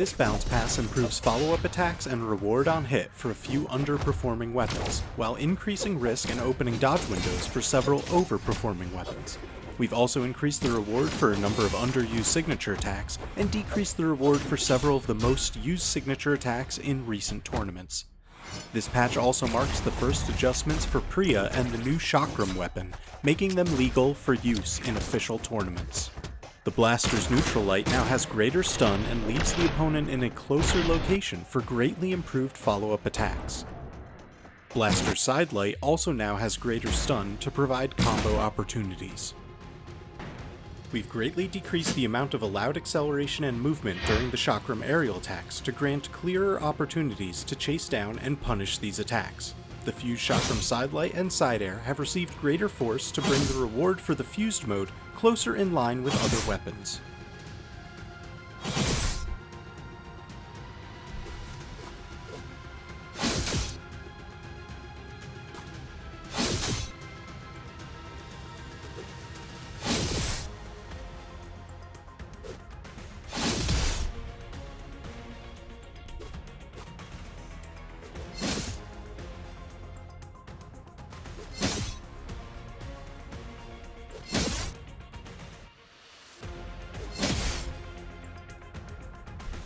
This bounce pass improves follow-up attacks and reward on hit for a few underperforming weapons, while increasing risk and opening dodge windows for several overperforming weapons. We've also increased the reward for a number of underused signature attacks, and decreased the reward for several of the most used signature attacks in recent tournaments. This patch also marks the first adjustments for Priya and the new Chakram weapon, making them legal for use in official tournaments. The Blaster's neutral light now has greater stun and leaves the opponent in a closer location for greatly improved follow-up attacks. Blaster's side light also now has greater stun to provide combo opportunities. We've greatly decreased the amount of allowed acceleration and movement during the Chakram aerial attacks to grant clearer opportunities to chase down and punish these attacks. The fused Chakram side light and side air have received greater force to bring the reward for the fused mode closer in line with other weapons.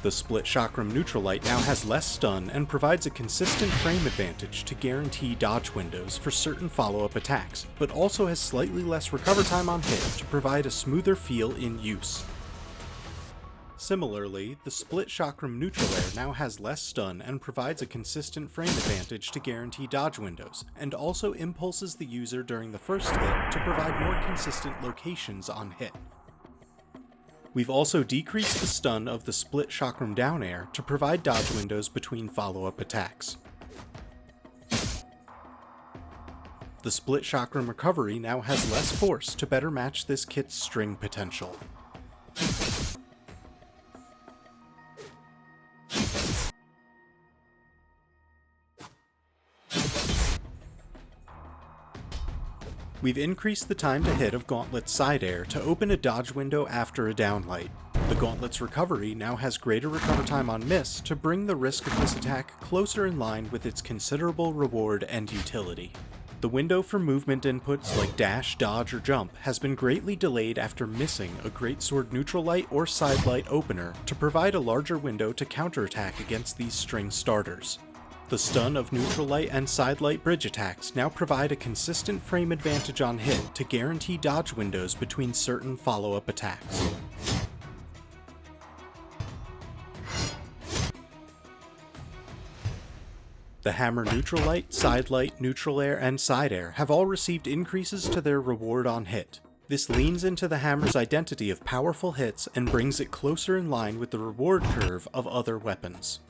The split Chakram neutral light now has less stun and provides a consistent frame advantage to guarantee dodge windows for certain follow-up attacks, but also has slightly less recover time on hit to provide a smoother feel in use. Similarly, the split Chakram neutral air now has less stun and provides a consistent frame advantage to guarantee dodge windows, and also impulses the user during the first hit to provide more consistent locations on hit. We've also decreased the stun of the split Chakram down air to provide dodge windows between follow-up attacks. The split Chakram recovery now has less force to better match this kit's string potential. We've increased the time to hit of Gauntlet's side air to open a dodge window after a downlight. The Gauntlet's recovery now has greater recover time on miss to bring the risk of this attack closer in line with its considerable reward and utility. The window for movement inputs like dash, dodge, or jump has been greatly delayed after missing a greatsword neutral light or side light opener to provide a larger window to counterattack against these string starters. The stun of neutral light and side light bridge attacks now provide a consistent frame advantage on hit to guarantee dodge windows between certain follow-up attacks. The hammer neutral light, side light, neutral air, and side air have all received increases to their reward on hit. This leans into the hammer's identity of powerful hits and brings it closer in line with the reward curve of other weapons.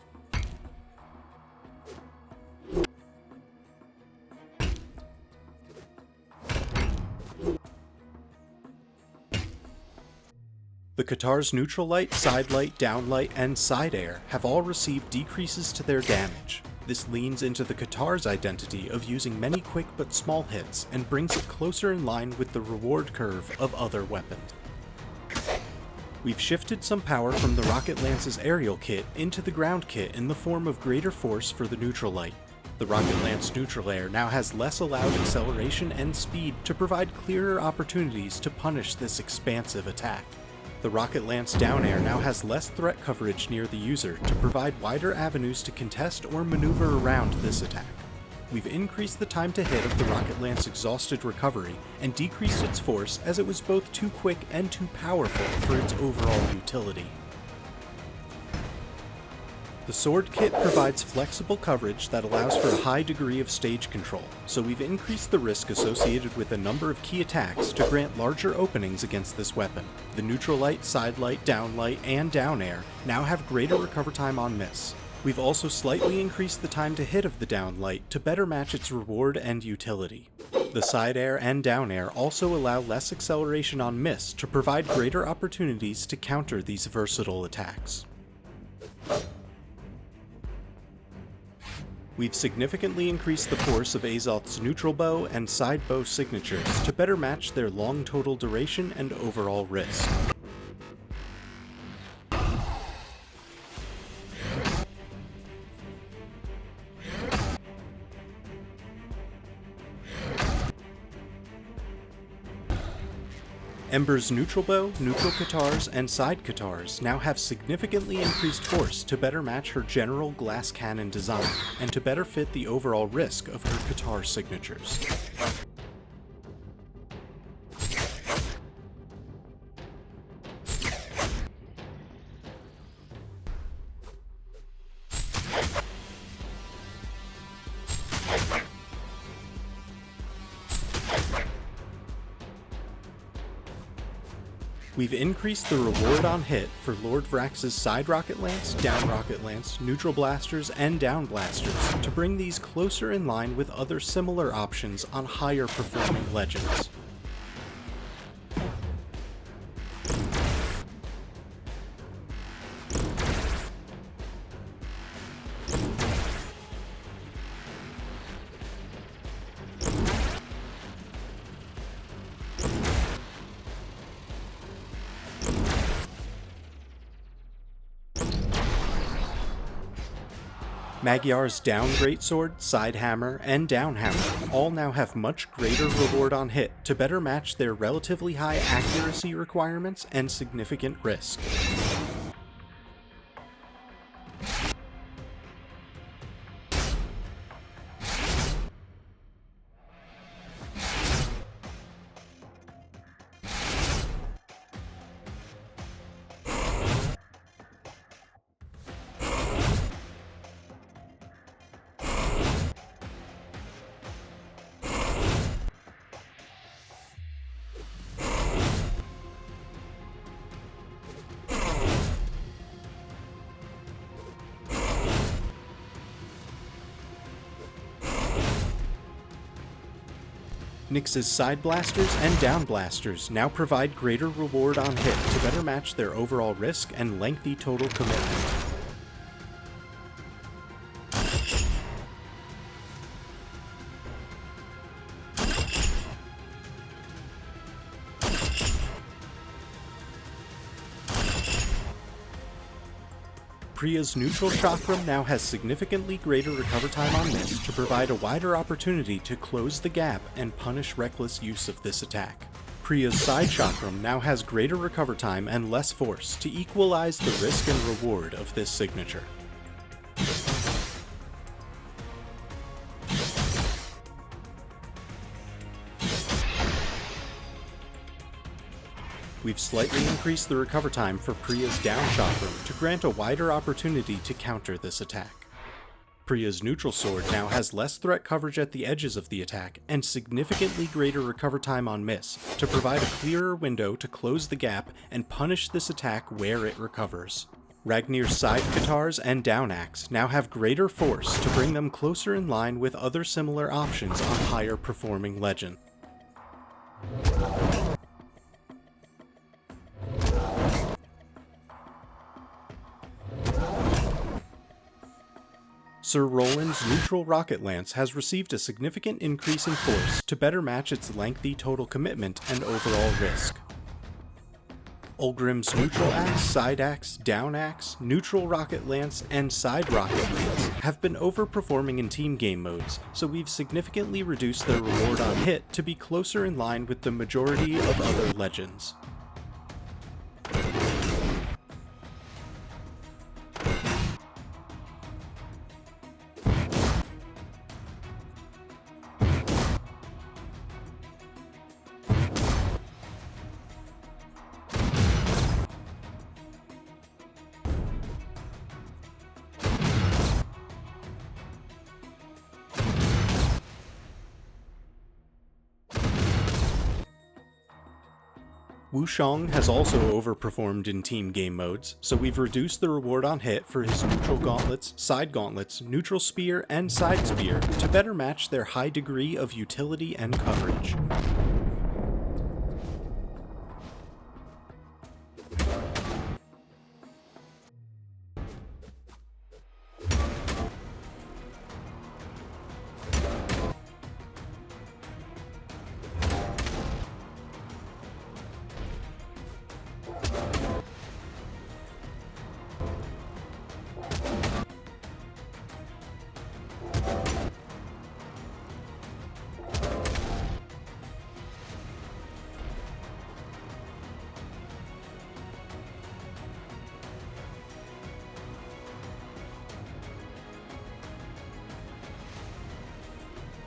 The qatar's neutral light, side light, down light, and side air have all received decreases to their damage. This leans into the qatar's identity of using many quick but small hits and brings it closer in line with the reward curve of other weapons. We've shifted some power from the Rocket Lance's aerial kit into the ground kit in the form of greater force for the neutral light. The Rocket Lance neutral air now has less allowed acceleration and speed to provide clearer opportunities to punish this expansive attack. The Rocket Lance down air now has less threat coverage near the user to provide wider avenues to contest or maneuver around this attack. We've increased the time to hit of the Rocket Lance exhausted recovery and decreased its force as it was both too quick and too powerful for its overall utility. The sword kit provides flexible coverage that allows for a high degree of stage control, so we've increased the risk associated with a number of key attacks to grant larger openings against this weapon. The neutral light, side light, down light, and down air now have greater recover time on miss. We've also slightly increased the time to hit of the down light to better match its reward and utility. The side air and down air also allow less acceleration on miss to provide greater opportunities to counter these versatile attacks. We've significantly increased the force of Azoth's neutral bow and side bow signatures to better match their long total duration and overall risk. Ember's neutral bow, neutral qatars, and side qatars now have significantly increased force to better match her general glass cannon design, and to better fit the overall risk of her qatar signatures. We've increased the reward on hit for Lord Vrax's side rocket lance, down rocket lance, neutral blasters, and down blasters to bring these closer in line with other similar options on higher performing legends. Magyar's down greatsword, side hammer, and down hammer all now have much greater reward on hit to better match their relatively high accuracy requirements and significant risk. Nyx's side blasters and down blasters now provide greater reward on hit to better match their overall risk and lengthy total commitment. Priya's neutral chakram now has significantly greater recover time on miss to provide a wider opportunity to close the gap and punish reckless use of this attack. Priya's side chakram now has greater recover time and less force to equalize the risk and reward of this signature. We've slightly increased the recover time for Priya's down chakram to grant a wider opportunity to counter this attack. Priya's neutral sword now has less threat coverage at the edges of the attack and significantly greater recover time on miss to provide a clearer window to close the gap and punish this attack where it recovers. Ragnar's side qatars and down axe now have greater force to bring them closer in line with other similar options on higher performing legend. Sir Roland's neutral rocket lance has received a significant increase in force to better match its lengthy total commitment and overall risk. Ulgrim's neutral axe, down axe, neutral rocket lance, and side rocket lance have been overperforming in team game modes, so we've significantly reduced their reward on hit to be closer in line with the majority of other legends. Wushang has also overperformed in team game modes, so we've reduced the reward on hit for his neutral gauntlets, neutral spear, and side spear to better match their high degree of utility and coverage.